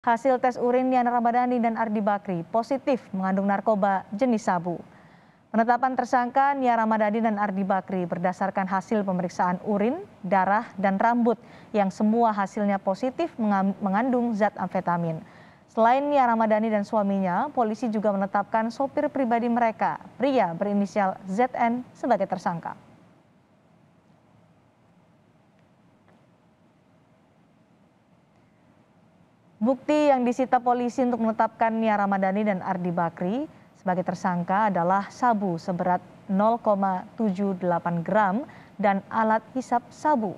Hasil tes urin Yana Ramadhani dan Ardi Bakri positif mengandung narkoba jenis sabu. Penetapan tersangka Nia Ramadhani dan Ardi Bakri berdasarkan hasil pemeriksaan urin, darah, dan rambut yang semua hasilnya positif mengandung zat amfetamin. Selain Nia Ramadhani dan suaminya, polisi juga menetapkan sopir pribadi mereka, pria berinisial ZN, sebagai tersangka. Bukti yang disita polisi untuk menetapkan Nia Ramadhani dan Ardi Bakri sebagai tersangka adalah sabu seberat 0,78 gram dan alat hisap sabu.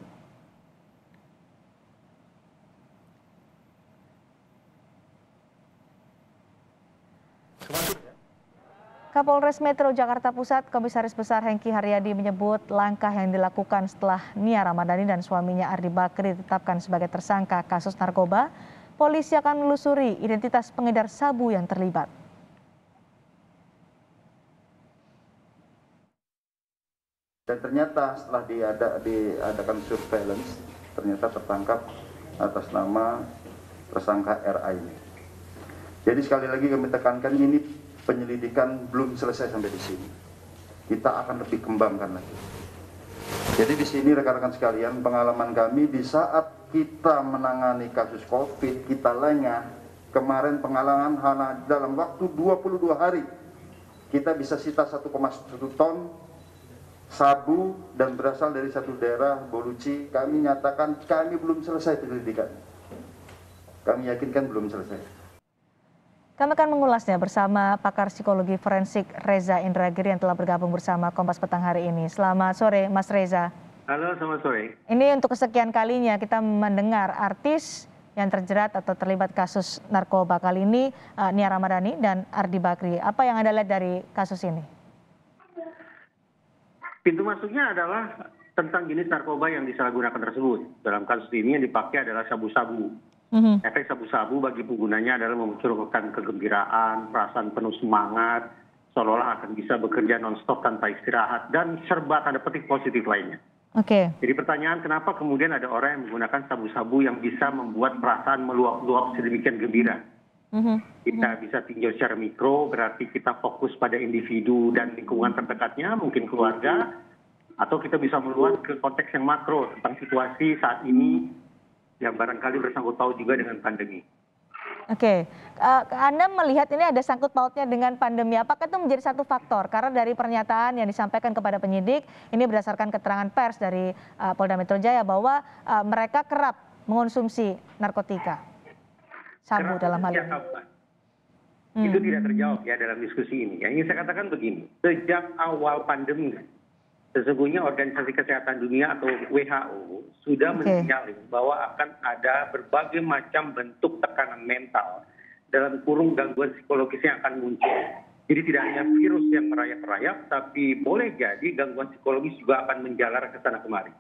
Kapolres Metro Jakarta Pusat, Komisaris Besar Hengki Haryadi menyebut langkah yang dilakukan setelah Nia Ramadhani dan suaminya Ardi Bakri ditetapkan sebagai tersangka kasus narkoba, polisi akan menelusuri identitas pengedar sabu yang terlibat. Dan ternyata setelah diadakan surveillance, ternyata tertangkap atas nama tersangka RA ini. Jadi sekali lagi kami tekankan, ini penyelidikan belum selesai sampai di sini. Kita akan lebih kembangkan lagi. Jadi di sini rekan-rekan sekalian, pengalaman kami di saat kita menangani kasus COVID, kita lengah. Kemarin pengalaman hanya dalam waktu 22 hari, kita bisa sita 1,1 ton sabu dan berasal dari satu daerah, Boluci. Kami nyatakan kami belum selesai penyelidikan. Kami yakinkan belum selesai. Kami akan mengulasnya bersama pakar psikologi forensik Reza Indragiri yang telah bergabung bersama Kompas Petang hari ini. Selamat sore, Mas Reza. Halo, selamat sore. Ini untuk kesekian kalinya kita mendengar artis yang terjerat atau terlibat kasus narkoba, kali ini Nia Ramadhani dan Ardi Bakri. Apa yang Anda lihat dari kasus ini? Pintu masuknya adalah tentang jenis narkoba yang disalahgunakan tersebut. Dalam kasus ini yang dipakai adalah sabu-sabu. Efek sabu-sabu bagi penggunanya adalah memunculkan kegembiraan, perasaan penuh semangat, seolah-olah akan bisa bekerja non-stop tanpa istirahat, dan serba tanda petik positif lainnya. Jadi pertanyaan, kenapa kemudian ada orang yang menggunakan sabu-sabu yang bisa membuat perasaan meluap-luap sedemikian gembira? Kita bisa tinjau secara mikro, berarti kita fokus pada individu dan lingkungan terdekatnya, mungkin keluarga, atau kita bisa meluas ke konteks yang makro tentang situasi saat ini yang barangkali bersangkut paut juga dengan pandemi. Anda melihat ini ada sangkut pautnya dengan pandemi. Apakah itu menjadi satu faktor? Karena dari pernyataan yang disampaikan kepada penyidik, ini berdasarkan keterangan pers dari Polda Metro Jaya bahwa mereka kerap mengonsumsi narkotika. Sabu dalam hal ini. Itu tidak terjawab ya dalam diskusi ini. Yang ingin saya katakan begini, sejak awal pandemi, sesungguhnya Organisasi Kesehatan Dunia atau WHO sudah mensinyalir bahwa akan ada berbagai macam bentuk tekanan mental dalam kurung gangguan psikologis yang akan muncul. Jadi tidak hanya virus yang merayap-rayap, tapi boleh jadi gangguan psikologis juga akan menjalar ke sana kemari.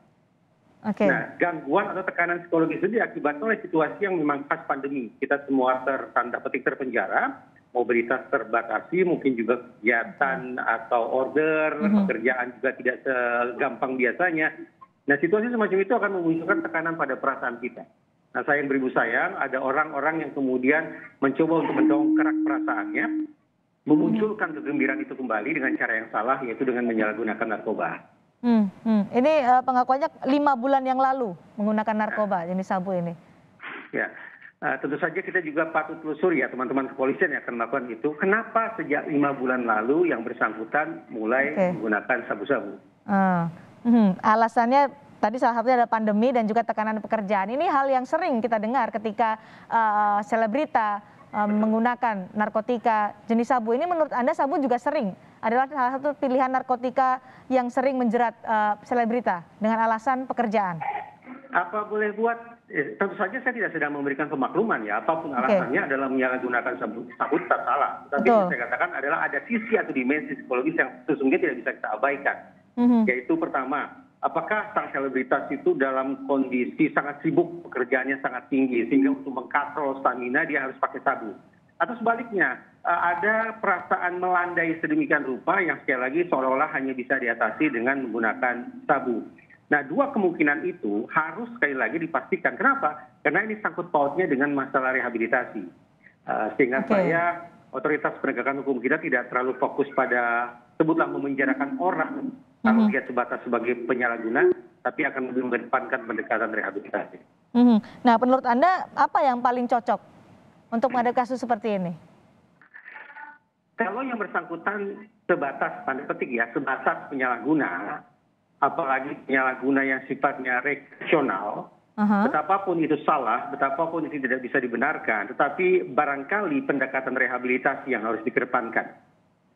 Nah, gangguan atau tekanan psikologis itu diakibatkan oleh situasi yang memang khas pandemi. Kita semua tanda petik terpenjara, mobilitas terbatasi, mungkin juga kegiatan atau order, pekerjaan juga tidak segampang biasanya. Nah, situasi semacam itu akan memunculkan tekanan pada perasaan kita. Nah, sayang beribu sayang, ada orang-orang yang kemudian mencoba untuk mendongkrak perasaannya, memunculkan kegembiraan itu kembali dengan cara yang salah, yaitu dengan menyalahgunakan narkoba. Ini pengakuannya 5 bulan yang lalu menggunakan narkoba jenis sabu ini. Ya. Tentu saja kita juga patut telusuri ya teman-teman kepolisian yang akan melakukan itu. Kenapa sejak 5 bulan lalu yang bersangkutan mulai menggunakan sabu-sabu? Alasannya tadi salah satunya ada pandemi dan juga tekanan pekerjaan. Ini hal yang sering kita dengar ketika selebrita menggunakan narkotika jenis sabu. Ini menurut Anda sabu juga sering adalah salah satu pilihan narkotika yang sering menjerat selebrita dengan alasan pekerjaan? Apa boleh buat? Tentu saja saya tidak sedang memberikan pemakluman ya, apapun alasannya adalah menyalahgunakan sabu tetap salah. Tapi yang saya katakan adalah ada sisi atau dimensi psikologis yang sesungguhnya tidak bisa kita abaikan. Yaitu pertama, apakah sang selebritas itu dalam kondisi sangat sibuk, pekerjaannya sangat tinggi, sehingga untuk mengkatrol stamina dia harus pakai sabu. Atau sebaliknya, ada perasaan melandai sedemikian rupa yang sekali lagi seolah-olah hanya bisa diatasi dengan menggunakan sabu. Nah, dua kemungkinan itu harus sekali lagi dipastikan. Kenapa? Karena ini sangkut pautnya dengan masalah rehabilitasi. Sehingga saya, otoritas penegakan hukum kita tidak terlalu fokus pada sebutlah memenjarakan orang kalau dia sebatas sebagai penyalahguna, tapi akan lebih mengedepankan pendekatan rehabilitasi. Nah, menurut Anda apa yang paling cocok untuk menghadapi kasus seperti ini? Kalau yang bersangkutan sebatas, tanda petik ya, sebatas penyalahguna, apalagi penyalahguna yang sifatnya rekreasional, betapapun itu salah, betapapun itu tidak bisa dibenarkan, tetapi barangkali pendekatan rehabilitasi yang harus dikedepankan.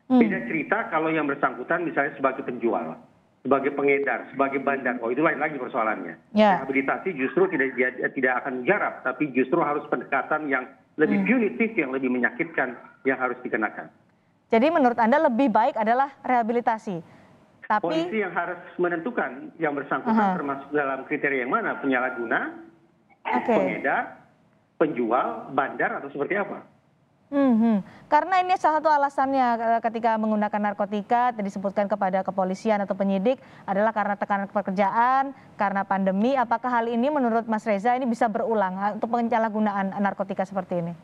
Beda cerita kalau yang bersangkutan misalnya sebagai penjual, sebagai pengedar, sebagai bandar, itu lain lagi persoalannya. Rehabilitasi justru tidak akan mujarab, tapi justru harus pendekatan yang lebih punitif, yang lebih menyakitkan yang harus dikenakan. Jadi menurut Anda lebih baik adalah rehabilitasi. Tapi polisi yang harus menentukan yang bersangkutan termasuk dalam kriteria yang mana, penyalahguna, pengedar, penjual, bandar, atau seperti apa? Karena ini salah satu alasannya ketika menggunakan narkotika disebutkan kepada kepolisian atau penyidik adalah karena tekanan pekerjaan, karena pandemi. Apakah hal ini menurut Mas Reza ini bisa berulang untuk penyalahgunaan narkotika seperti ini?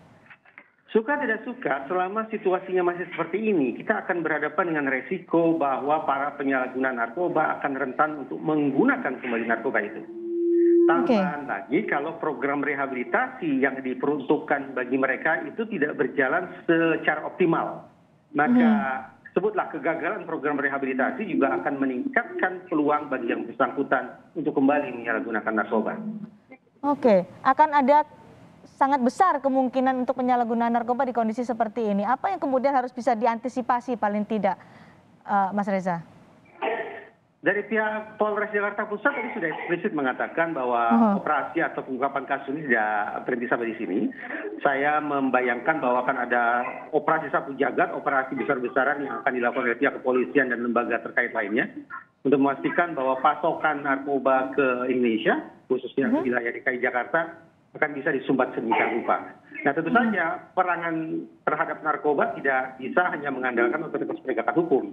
Suka tidak suka, selama situasinya masih seperti ini, kita akan berhadapan dengan resiko bahwa para penyalahguna narkoba akan rentan untuk menggunakan kembali narkoba itu. Tambahan lagi, kalau program rehabilitasi yang diperuntukkan bagi mereka itu tidak berjalan secara optimal, maka sebutlah kegagalan program rehabilitasi juga akan meningkatkan peluang bagi yang bersangkutan untuk kembali menyalahgunakan narkoba. Akan ada sangat besar kemungkinan untuk penyalahgunaan narkoba di kondisi seperti ini. Apa yang kemudian harus bisa diantisipasi paling tidak, Mas Reza? Dari pihak Polres Jakarta Pusat tadi sudah eksplisit mengatakan bahwa operasi atau pengungkapan kasus ini tidak berhenti sampai di sini. Saya membayangkan bahwa akan ada operasi sapu jagat, operasi besar-besaran yang akan dilakukan oleh pihak kepolisian dan lembaga terkait lainnya untuk memastikan bahwa pasokan narkoba ke Indonesia, khususnya ke wilayah DKI Jakarta, akan bisa disumbat sedemikian rupa. Nah, tentu saja perangan terhadap narkoba tidak bisa hanya mengandalkan otoritas penegakan hukum,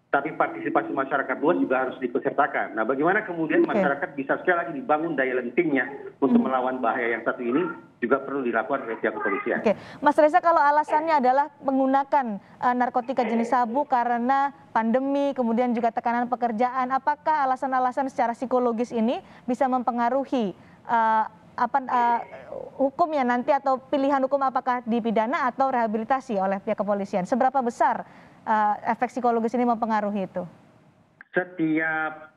tapi partisipasi masyarakat luas juga harus dipesertakan. Nah, bagaimana kemudian masyarakat bisa sekali lagi dibangun daya lentingnya untuk melawan bahaya yang satu ini juga perlu dilakukan oleh pihak kepolisian. Mas Reza, kalau alasannya adalah menggunakan narkotika jenis sabu karena pandemi, kemudian juga tekanan pekerjaan, apakah alasan-alasan secara psikologis ini bisa mempengaruhi hukumnya nanti atau pilihan hukum apakah dipidana atau rehabilitasi oleh pihak kepolisian? Seberapa besar efek psikologis ini mempengaruhi itu? Setiap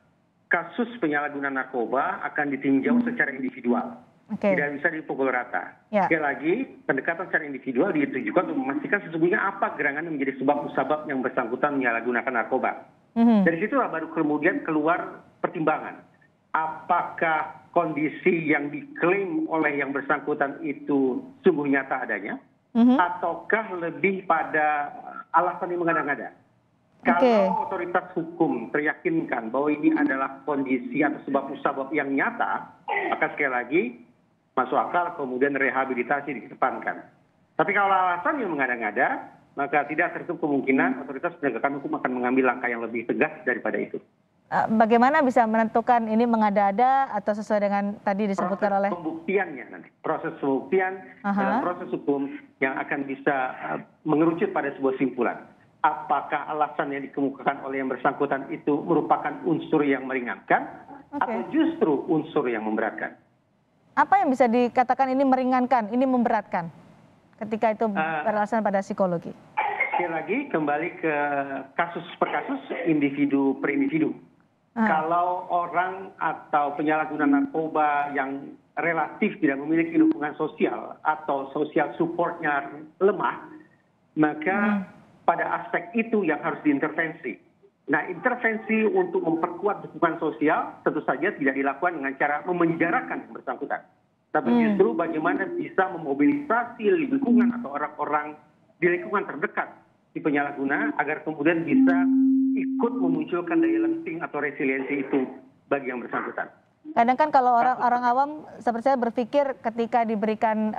kasus penyalahgunaan narkoba akan ditinjau secara individual. Tidak bisa dipukul rata. Sekali lagi, pendekatan secara individual ditujukan untuk memastikan sesungguhnya apa gerangan yang menjadi sebab-sebab yang bersangkutan menyalahgunakan narkoba. Dari situlah baru kemudian keluar pertimbangan. Apakah kondisi yang diklaim oleh yang bersangkutan itu sungguh nyata adanya, ataukah lebih pada alasan yang mengada-ngada? Kalau otoritas hukum teryakinkan bahwa ini adalah kondisi atau sebab-sebab yang nyata, maka sekali lagi masuk akal kemudian rehabilitasi dikedepankan. Tapi kalau alasan yang mengada-ngada, maka tidak tertutup kemungkinan otoritas penegakan hukum akan mengambil langkah yang lebih tegas daripada itu. Bagaimana bisa menentukan ini mengada-ada atau sesuai dengan tadi disebutkan oleh pembuktiannya nanti, proses pembuktian dalam proses hukum yang akan bisa mengerucut pada sebuah simpulan. Apakah alasan yang dikemukakan oleh yang bersangkutan itu merupakan unsur yang meringankan atau justru unsur yang memberatkan? Apa yang bisa dikatakan ini meringankan, ini memberatkan ketika itu beralasan pada psikologi? Sekali lagi kembali ke kasus per kasus, individu per individu. Kalau orang atau penyalahguna narkoba yang relatif tidak memiliki dukungan sosial atau sosial supportnya lemah, maka pada aspek itu yang harus diintervensi. Nah, intervensi untuk memperkuat dukungan sosial tentu saja tidak dilakukan dengan cara memenjarakan yang bersangkutan. Tapi justru bagaimana bisa memobilisasi lingkungan atau orang-orang di lingkungan terdekat si penyalahguna agar kemudian bisa ikut memunculkan daya lenting atau resiliensi itu bagi yang bersangkutan. Kadang kan kalau orang awam seperti saya berpikir ketika diberikan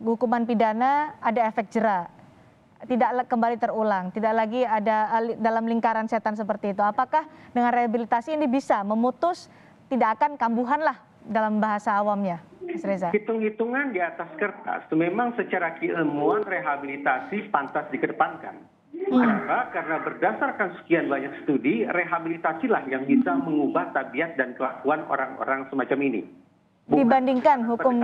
hukuman pidana ada efek jera. kembali terulang, tidak lagi ada dalam lingkaran setan seperti itu. Apakah dengan rehabilitasi ini bisa memutus tidak akan kambuhan lah dalam bahasa awamnya, Mas Reza? Hitung-hitungan di atas kertas, memang secara keilmuan rehabilitasi pantas dikedepankan. Kenapa? Karena berdasarkan sekian banyak studi, rehabilitasilah yang bisa mengubah tabiat dan kelakuan orang-orang semacam ini. Dibandingkan hukum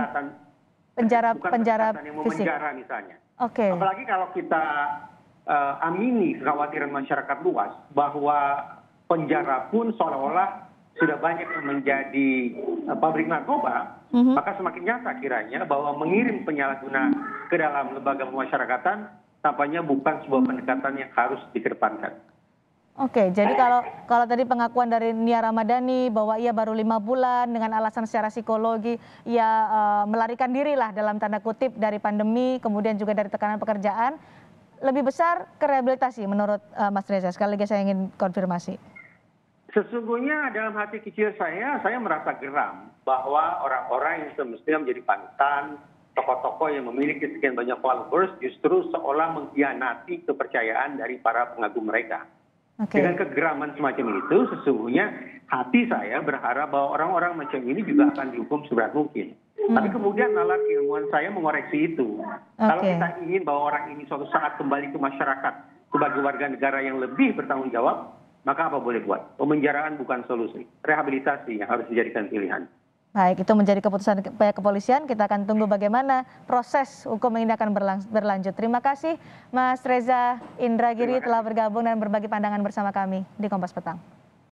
penjara yang fisik. memenjara misalnya. Oke. Apalagi kalau kita amini kekhawatiran masyarakat luas bahwa penjara pun seolah-olah sudah banyak yang menjadi pabrik narkoba, maka semakin nyata kiranya bahwa mengirim penyalahguna ke dalam lembaga pemasyarakatan tampaknya bukan sebuah pendekatan yang harus dikedepankan. Oke, jadi kalau tadi pengakuan dari Nia Ramadhani bahwa ia baru 5 bulan dengan alasan secara psikologi ia melarikan diri lah dalam tanda kutip dari pandemi, kemudian juga dari tekanan pekerjaan, lebih besar ke rehabilitasi menurut Mas Reza. Sekali lagi saya ingin konfirmasi. Sesungguhnya dalam hati kecil saya merasa geram bahwa orang-orang yang semestinya menjadi panutan, tokoh-tokoh yang memiliki sekian banyak followers justru seolah mengkhianati kepercayaan dari para pengagum mereka. Dengan kegeraman semacam itu, sesungguhnya hati saya berharap bahwa orang-orang macam ini juga akan dihukum seberat mungkin. Tapi kemudian nalar keilmuan saya mengoreksi itu. Kalau kita ingin bahwa orang ini suatu saat kembali ke masyarakat sebagai warga negara yang lebih bertanggung jawab, maka apa boleh buat? Pemenjaraan bukan solusi. Rehabilitasi yang harus dijadikan pilihan. Baik, itu menjadi keputusan pihak kepolisian. Kita akan tunggu bagaimana proses hukum ini akan berlanjut. Terima kasih Mas Reza Indragiri telah bergabung dan berbagi pandangan bersama kami di Kompas Petang.